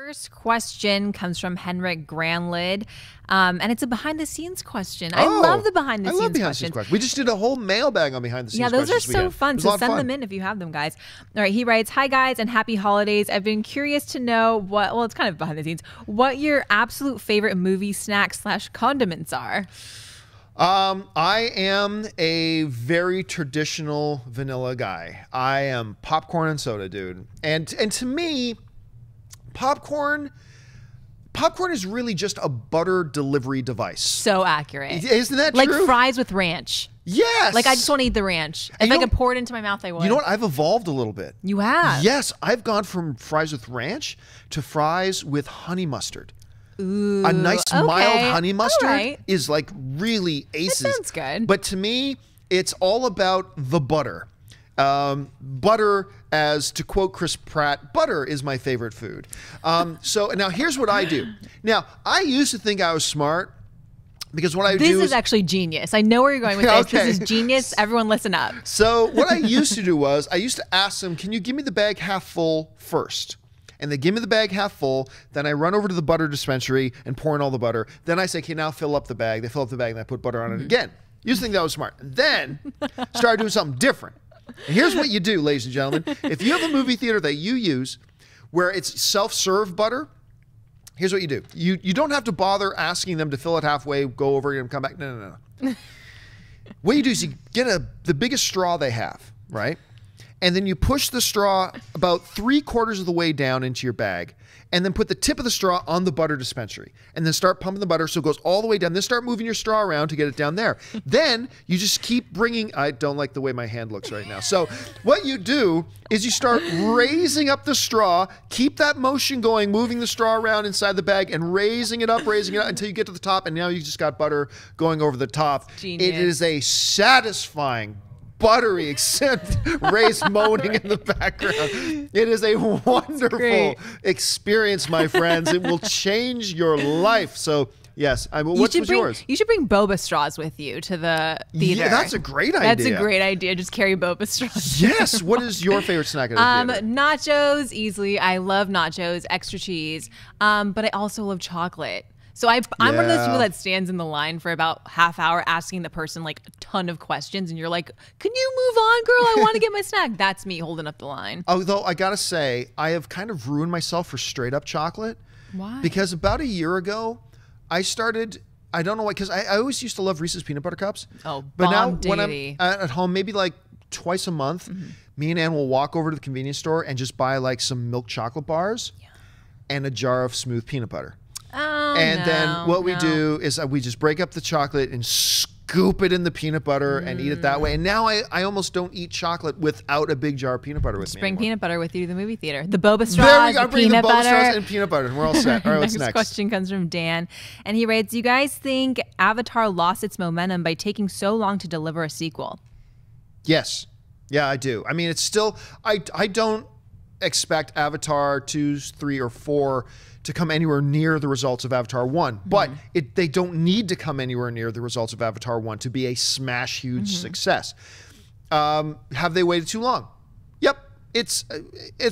First question comes from Henrik Granlid, and it's a behind-the-scenes question. I love the behind-the-scenes questions. We just did a whole mailbag on behind-the-scenes questions. Yeah, those are so fun, so send them in if you have them, guys. All right, he writes, "Hi, guys, and happy holidays. I've been curious to know what, well, it's kind of behind the scenes, what your absolute favorite movie snacks / condiments are." I am a very traditional vanilla guy. I am popcorn and soda, dude. And to me, popcorn is really just a butter delivery device. So accurate. Isn't that like true? Like fries with ranch. Yes. Like I just want to eat the ranch. If I could pour it into my mouth, I would. You know what? I've evolved a little bit. You have? Yes. I've gone from fries with ranch to fries with honey mustard. Ooh, a nice mild honey mustard is like really aces. That sounds good. But to me, it's all about the butter. Butter, as to quote Chris Pratt, butter is my favorite food. So now here's what I do. Now, I used to think I was smart because what I do is... This is actually genius. I know where you're going with this. Okay. This is genius. Everyone listen up. So what I used to do was I used to ask them, can you give me the bag half full first? And they give me the bag half full. Then I run over to the butter dispensary and pour in all the butter. Then I say, okay, now fill up the bag. They fill up the bag and I put butter on it again. Used to think that was smart. And then started doing something different. And here's what you do, ladies and gentlemen. If you have a movie theater that you use where it's self-serve butter, here's what you do. You don't have to bother asking them to fill it halfway, go over it and come back. No. What you do is you get the biggest straw they have, right? And then you push the straw about 3/4 of the way down into your bag and then put the tip of the straw on the butter dispensary and then start pumping the butter so it goes all the way down. Then start moving your straw around to get it down there. Then you just keep bringing, I don't like the way my hand looks right now. So what you do is you start raising up the straw, keep that motion going, moving the straw around inside the bag and raising it up until you get to the top. And now you just got butter going over the top. Genius. It is a satisfying, buttery, except Ray's moaning in the background. It is a wonderful experience, my friends. It will change your life. So yes, what's yours? You should bring boba straws with you to the theater. Yeah, that's a great idea. That's a great idea. Just carry boba straws. Yes. What is your favorite snack at the theater? Nachos, easily. I love nachos, extra cheese. But I also love chocolate. So I'm one of those people that stands in the line for about half hour asking the person like a ton of questions and you're like, can you move on, girl? I want to get my snack. That's me holding up the line. Although I got to say, I have kind of ruined myself for straight up chocolate. Why? Because about a year ago, I started, I don't know why, because I always used to love Reese's peanut butter cups. Oh, but now when I'm at home, maybe like twice a month, me and Ann will walk over to the convenience store and just buy like some milk chocolate bars and a jar of smooth peanut butter. Oh, and then what we do is we just break up the chocolate and scoop it in the peanut butter and eat it that way. And now I almost don't eat chocolate without a big jar of peanut butter with me. Bring peanut butter with you to the movie theater. The boba straws, the peanut butter. Straws and peanut butter, and we're all set. All right, what's next? Next question comes from Dan, and he writes, "You guys think Avatar lost its momentum by taking so long to deliver a sequel?" Yes. Yeah, I do. I mean, it's still, I don't expect Avatar 2, 3, or 4 to come anywhere near the results of Avatar 1, but they don't need to come anywhere near the results of Avatar 1 to be a smash huge success. Have they waited too long? Yep. It's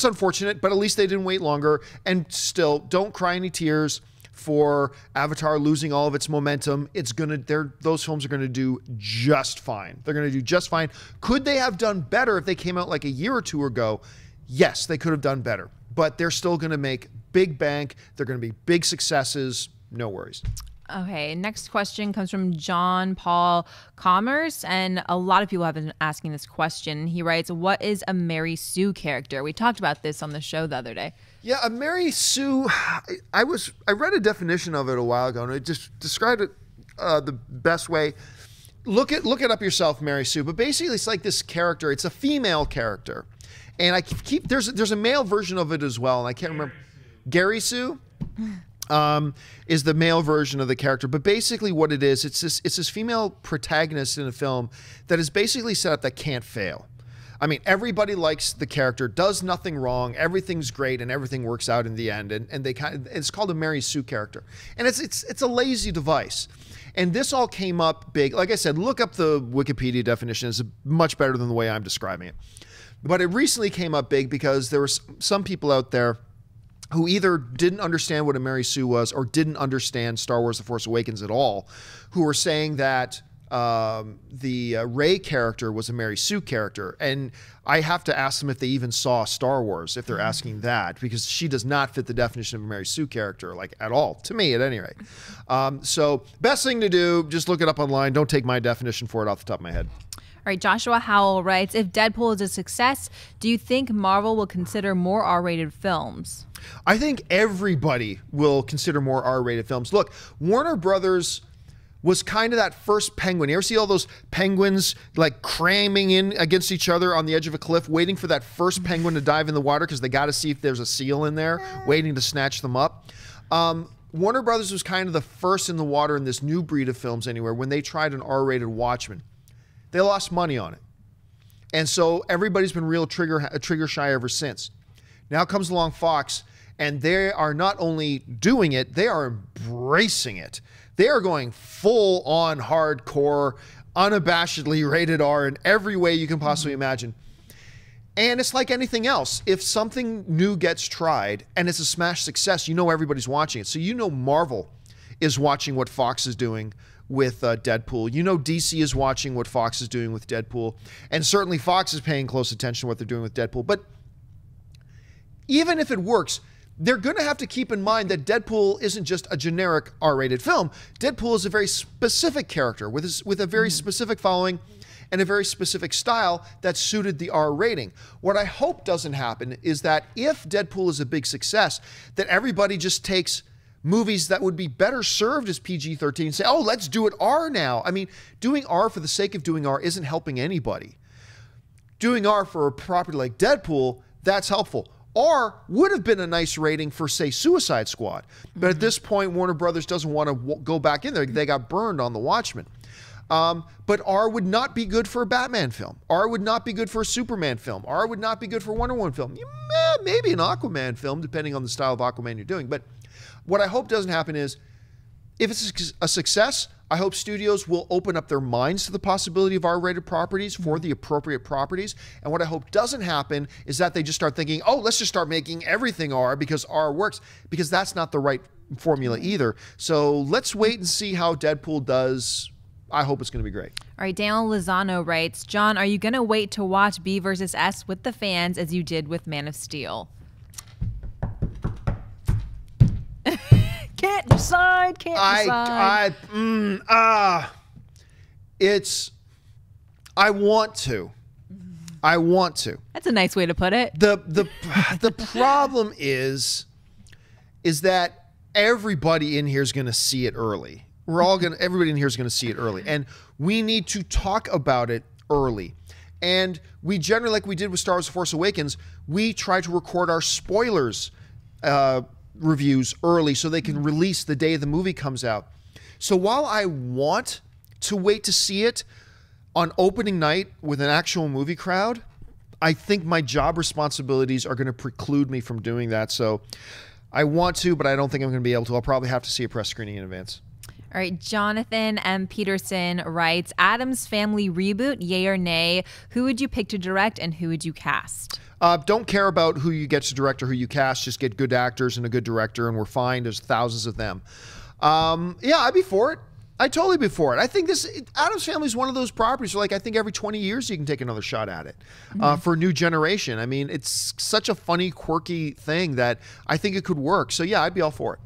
unfortunate, but at least they didn't wait longer. And still, don't cry any tears for Avatar losing all of its momentum. Those films are gonna do just fine. They're gonna do just fine. Could they have done better if they came out like a year or two ago? Yes, they could have done better, but they're still gonna make big bank. They're gonna be big successes. No worries. Okay, next question comes from John Paul Commerce, and a lot of people have been asking this question. He writes, "What is a Mary Sue character?" We talked about this on the show the other day. Yeah, a Mary Sue, I read a definition of it a while ago, and it just described it the best way. Look it up yourself, Mary Sue. But basically, it's like this character. It's a female character, and there's a male version of it as well, and I can't remember. Gary Sue is the male version of the character. But basically, what it is, it's this female protagonist in a film that is basically set up that can't fail. I mean, everybody likes the character, does nothing wrong, everything's great, and everything works out in the end. And it's called a Mary Sue character, and it's a lazy device. And this all came up big. Like I said, look up the Wikipedia definition. It's much better than the way I'm describing it. But it recently came up big because there were some people out there who either didn't understand what a Mary Sue was or didn't understand Star Wars: The Force Awakens at all, who were saying that the Rey character was a Mary Sue character. And I have to ask them if they even saw Star Wars, if they're asking that, because she does not fit the definition of a Mary Sue character, like, at all, to me, at any rate. So best thing to do, just look it up online. Don't take my definition for it off the top of my head. All right, Joshua Howell writes, if Deadpool is a success, do you think Marvel will consider more R-rated films? I think everybody will consider more R-rated films. Look, Warner Brothers was kind of that first penguin. You ever see all those penguins like cramming in against each other on the edge of a cliff, waiting for that first penguin to dive in the water because they got to see if there's a seal in there, waiting to snatch them up? Warner Brothers was kind of the first in the water in this new breed of films anywhere when they tried an R-rated Watchmen. They lost money on it. And so everybody's been real trigger shy ever since. Now comes along Fox, and they are not only doing it, they are embracing it. They are going full on hardcore, unabashedly rated R in every way you can possibly imagine. And it's like anything else. If something new gets tried and it's a smash success, you know everybody's watching it. So you know Marvel is watching what Fox is doing with Deadpool. You know DC is watching what Fox is doing with Deadpool. And certainly Fox is paying close attention to what they're doing with Deadpool. But even if it works, they're going to have to keep in mind that Deadpool isn't just a generic R-rated film. Deadpool is a very specific character with a very specific following and a very specific style that suited the R rating. What I hope doesn't happen is that if Deadpool is a big success, that everybody just takes movies that would be better served as PG-13 and say, oh, let's do it R now. I mean, doing R for the sake of doing R isn't helping anybody. Doing R for a property like Deadpool, that's helpful. R would have been a nice rating for, say, Suicide Squad. But at this point, Warner Brothers doesn't want to go back in there. They got burned on The Watchmen. But R would not be good for a Batman film. R would not be good for a Superman film. R would not be good for a Wonder Woman film. Maybe an Aquaman film, depending on the style of Aquaman you're doing. But what I hope doesn't happen is, if it's a success, I hope studios will open up their minds to the possibility of R-rated properties for the appropriate properties. And what I hope doesn't happen is that they just start thinking, oh, let's just start making everything R because R works, because that's not the right formula either. So let's wait and see how Deadpool does. I hope it's going to be great. All right, Daniel Lozano writes, John, are you going to wait to watch B versus S with the fans as you did with Man of Steel? Can't decide. I want to. I want to. That's a nice way to put it. The problem is that everybody in here is going to see it early. Everybody in here is going to see it early, and we need to talk about it early. And we generally, like we did with Star Wars: The Force Awakens, we try to record our spoilers reviews early so they can release the day the movie comes out. So while I want to wait to see it on opening night with an actual movie crowd, I think my job responsibilities are going to preclude me from doing that. So I want to, but I don't think I'm going to be able to. I'll probably have to see a press screening in advance. All right, Jonathan M. Peterson writes, Addams Family reboot, yay or nay? Who would you pick to direct and who would you cast? Don't care about who you get to direct or who you cast. Just get good actors and a good director, and we're fine. There's thousands of them. Yeah, I'd be for it. I'd totally be for it. I think Addams Family is one of those properties where, like, I think every 20 years you can take another shot at it for a new generation. I mean, it's such a funny, quirky thing that I think it could work. So, yeah, I'd be all for it.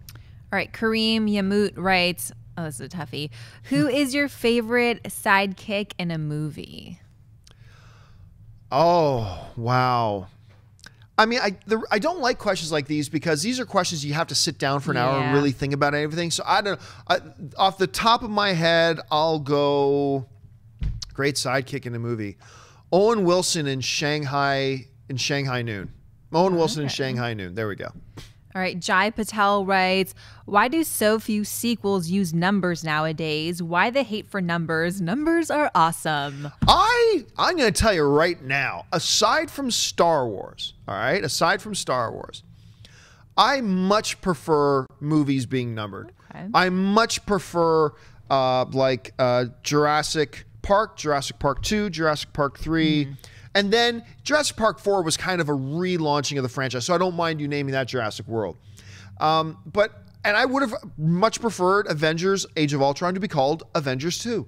All right, Kareem Yamut writes, oh, this is a toughie. Who is your favorite sidekick in a movie? Oh, wow. I mean, I don't like questions like these because these are questions you have to sit down for an hour and really think about everything. So I don't know. Off the top of my head, I'll go great sidekick in a movie. Owen Wilson in Shanghai Noon. Owen Wilson in Shanghai Noon. There we go. All right, Jai Patel writes, why do so few sequels use numbers nowadays? Why the hate for numbers? Numbers are awesome. I'm going to tell you right now, aside from Star Wars, all right, I much prefer movies being numbered. Okay. I much prefer Jurassic Park 2, Jurassic Park 3, And then Jurassic Park 4 was kind of a relaunching of the franchise, so I don't mind you naming that Jurassic World. And I would have much preferred Avengers Age of Ultron to be called Avengers 2.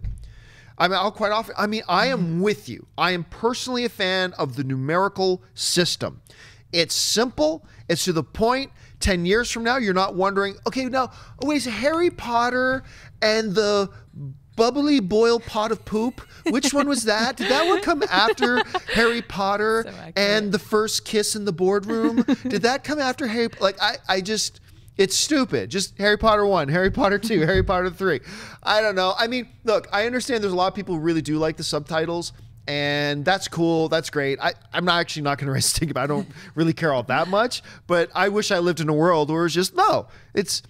I mean, I am with you. I am personally a fan of the numerical system. It's simple. It's to the point. 10 years from now, you're not wondering, okay, now, wait, is Harry Potter and the bubbly boil pot of poop? Which one was that? Did that one come after Harry Potter and the first kiss in the boardroom? Did that come after Harry? Like, I just, it's stupid. Just Harry Potter 1, Harry Potter 2, Harry Potter 3. I don't know. I mean, look, I understand there's a lot of people who really do like the subtitles. And that's cool. That's great. I'm not going to raise a stink about it. I don't really care all that much. But I wish I lived in a world where it's just, no, it's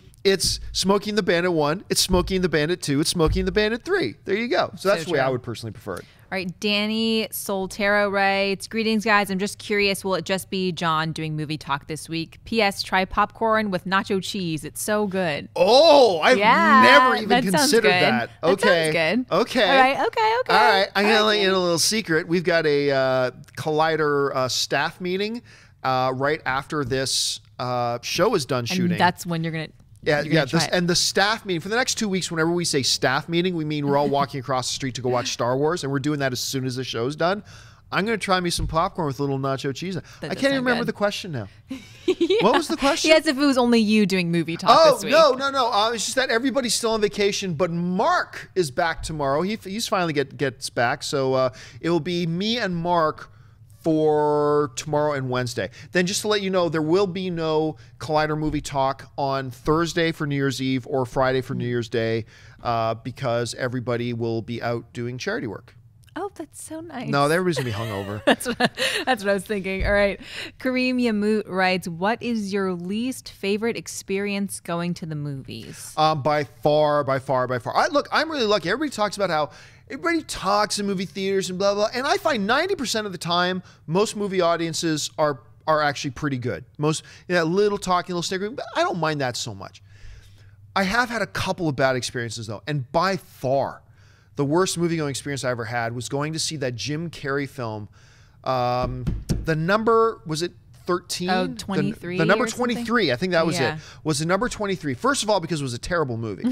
Smokey and the Bandit 1. It's Smokey and the Bandit 2. It's Smokey and the Bandit 3. There you go. So that's the way I would personally prefer it. All right, Danny Soltero writes, greetings, guys. I'm just curious, will it just be John doing movie talk this week? P.S. Try popcorn with nacho cheese. It's so good. Oh, I've never even considered that. Okay. That sounds good. Okay. All right, okay. All right, I'm going to let you in a little secret. We've got a Collider staff meeting right after this show is done shooting. And that's when you're going to... And the staff meeting for the next 2 weeks, whenever we say staff meeting, we mean we're all walking across the street to go watch Star Wars, and we're doing that as soon as the show's done. I'm going to try me some popcorn with a little nacho cheese. I can't even remember the question now. What was the question? Yes, if it was only you doing movie talk this week. No. It's just that everybody's still on vacation, but Mark is back tomorrow. He's finally gets back, so it will be me and Mark for tomorrow and Wednesday. Then just to let you know, there will be no Collider movie talk on Thursday for New Year's Eve or Friday for New Year's Day because everybody will be out doing charity work. Oh, that's so nice. No, everybody's going to be hungover. That's what I was thinking. All right. Kareem Yamut writes, what is your least favorite experience going to the movies? By far. Look, I'm really lucky. Everybody talks about how everybody talks in movie theaters and blah, blah. And I find 90% of the time, most movie audiences are actually pretty good. Most, little talking, little sniggering, but I don't mind that so much. I have had a couple of bad experiences, though. And by far, the worst movie-going experience I ever had was going to see that Jim Carrey film. The number, was it 13? Oh, 23. The number 23, I think that was it. Was the number 23. First of all, because it was a terrible movie.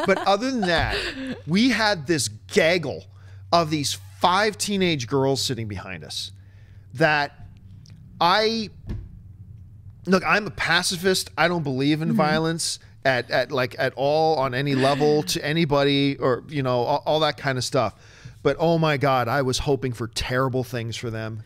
But other than that, we had this gaggle of these 5 teenage girls sitting behind us that look, I'm a pacifist. I don't believe in violence at all on any level to anybody or, all that kind of stuff. But oh my God, I was hoping for terrible things for them.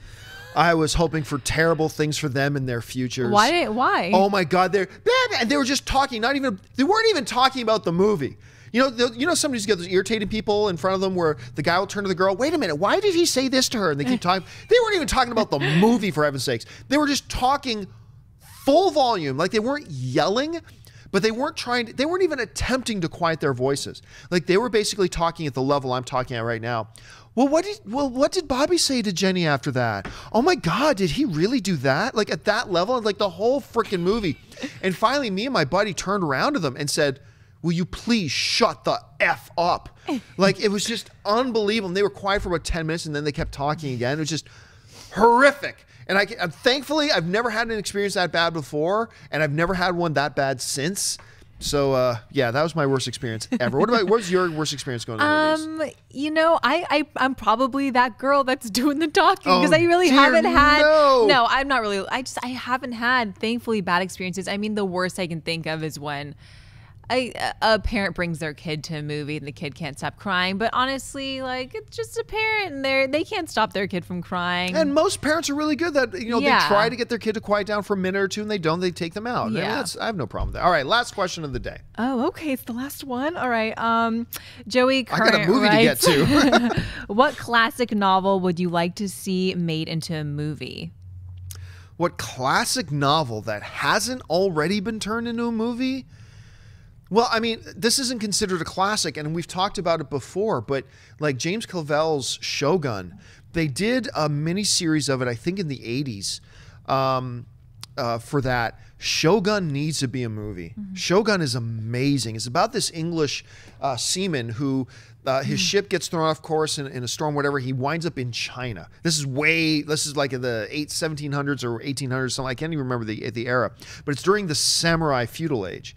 I was hoping for terrible things for them in their futures. Why? Oh my God, they were just talking. They weren't even talking about the movie. Somebody's got those irritating people in front of them where the guy will turn to the girl, wait a minute, why did he say this to her? And they keep talking. They weren't even talking about the movie, for heaven's sakes. They were just talking full volume. Like they weren't yelling, but they weren't even attempting to quiet their voices. Like they were basically talking at the level I'm talking at right now. Well, what did Bobby say to Jenny after that? Oh my God, did he really do that? Like at that level, like the whole freaking movie. And finally, me and my buddy turned around to them and said, will you please shut the F up? Like it was just unbelievable. And they were quiet for about 10 minutes and then they kept talking again. It was just horrific. And thankfully, I've never had an experience that bad before, and I've never had one that bad since. So, that was my worst experience ever. What's your worst experience going to the movies? I'm probably that girl that's doing the talking because I really haven't had. No, I'm not really. I haven't had, thankfully, bad experiences. I mean, the worst I can think of is when a parent brings their kid to a movie and the kid can't stop crying. But honestly, like it's just a parent and they can't stop their kid from crying. And most parents are really good that they try to get their kid to quiet down for a minute or two and they don't. They take them out. Yeah. I have no problem with that. All right, last question of the day. Oh, okay, it's the last one. All right, Joey Current I got a movie writes, to get to. What classic novel would you like to see made into a movie? What classic novel that hasn't already been turned into a movie? Well, I mean, this isn't considered a classic, and we've talked about it before, but like James Clavell's Shogun, they did a mini-series of it, I think in the 80s, for that, Shogun needs to be a movie. Shogun is amazing. It's about this English seaman who his ship gets thrown off course in a storm, whatever. He winds up in China. This is like in the 1700s or 1800s, something. I can't even remember the era, but it's during the samurai feudal age.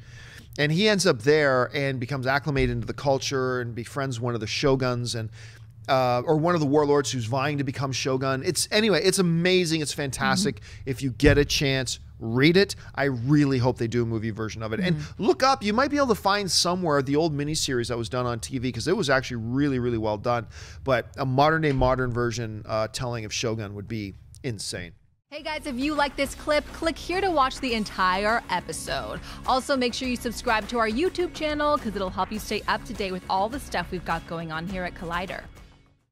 And he ends up there and becomes acclimated into the culture and befriends one of the shoguns and or one of the warlords who's vying to become shogun. It's amazing. It's fantastic. If you get a chance, read it. I really hope they do a movie version of it. And look up, you might be able to find somewhere the old miniseries that was done on TV, because it was actually really, really well done. But a modern version telling of Shogun would be insane. Hey guys, if you like this clip, click here to watch the entire episode. Also, make sure you subscribe to our YouTube channel because it'll help you stay up to date with all the stuff we've got going on here at Collider.